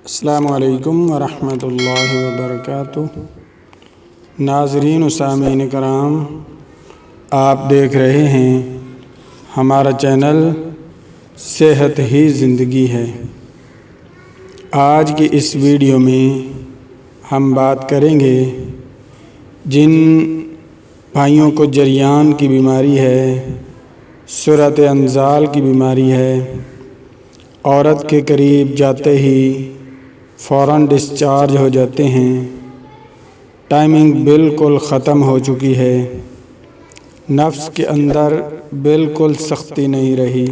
السلام علیکم ورحمۃ اللہ وبرکاتہ۔ ناظرین و سامعین کرام، آپ دیکھ رہے ہیں ہمارا چینل صحت ہی زندگی ہے۔ آج کی اس ویڈیو میں ہم بات کریں گے جن بھائیوں کو جریان کی بیماری ہے، سرعت انزال کی بیماری ہے، عورت کے قریب جاتے ہی فوراً ڈسچارج ہو جاتے ہیں، ٹائمنگ بالکل ختم ہو چکی ہے، نفس کے اندر بالکل سختی نہیں رہی،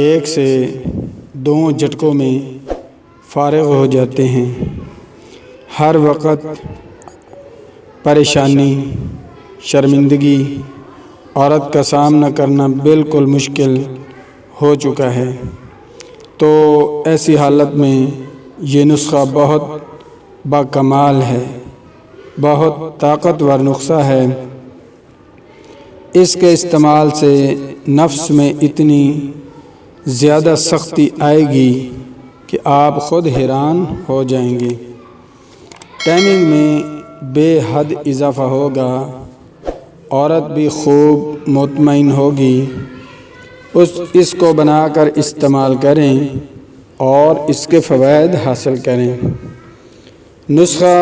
ایک سے دو جھٹکوں میں فارغ ہو جاتے ہیں، ہر وقت پریشانی، شرمندگی، عورت کا سامنا کرنا بالکل مشکل ہو چکا ہے۔ تو ایسی حالت میں یہ نسخہ بہت باکمال ہے، بہت طاقتور نسخہ ہے۔ اس کے استعمال سے نفس میں اتنی زیادہ سختی آئے گی کہ آپ خود حیران ہو جائیں گے۔ ٹائمنگ میں بے حد اضافہ ہوگا، عورت بھی خوب مطمئن ہوگی۔ اس کو بنا کر استعمال کریں اور اس کے فوائد حاصل کریں۔ نسخہ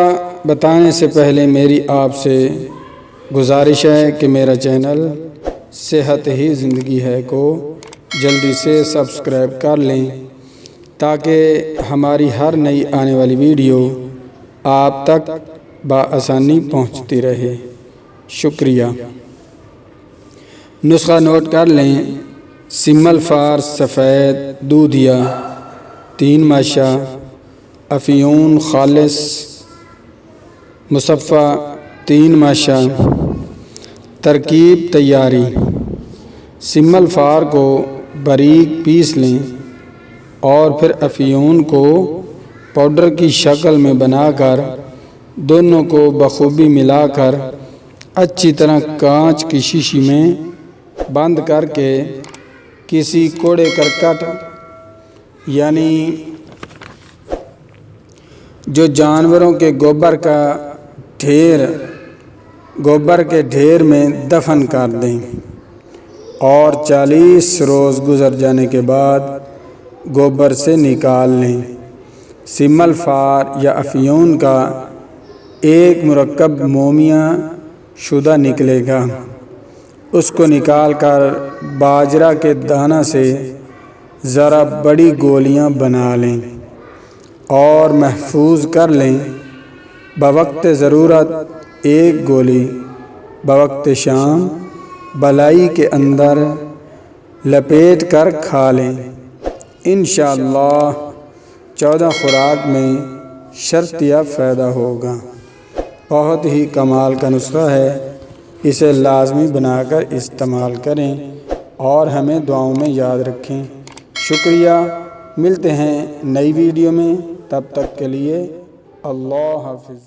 بتانے سے پہلے میری آپ سے گزارش ہے کہ میرا چینل صحت ہی زندگی ہے کو جلدی سے سبسکرائب کر لیں تاکہ ہماری ہر نئی آنے والی ویڈیو آپ تک بآسانی پہنچتی رہے۔ شکریہ۔ نسخہ نوٹ کر لیں۔ سمل فار سفید دودھیا 3 ماشا، افیون خالص مصفہ 3 ماشا۔ ترکیب تیاری: سمل فار کو باریک پیس لیں اور پھر افیون کو پاؤڈر کی شکل میں بنا کر دونوں کو بخوبی ملا کر اچھی طرح کانچ کی شیشی میں بند کر کے کسی کوڑے کرکٹ یعنی جو جانوروں کے گوبر کے ڈھیر میں دفن کر دیں اور 40 روز گزر جانے کے بعد گوبر سے نکال لیں۔ سمل فار یا افیون کا ایک مرکب مومیہ شدہ نکلے گا، اس کو نکال کر باجرہ کے دانہ سے ذرا بڑی گولیاں بنا لیں اور محفوظ کر لیں۔ بوقت ضرورت ایک گولی بوقت شام بالائی کے اندر لپیٹ کر کھا لیں۔ انشاءاللہ 14 خوراک میں شرطیہ فائدہ ہوگا۔ بہت ہی کمال کا نسخہ ہے، اسے لازمی بنا کر استعمال کریں اور ہمیں دعاؤں میں یاد رکھیں۔ شکریہ۔ ملتے ہیں نئی ویڈیو میں، تب تک کے لیے اللہ حافظ۔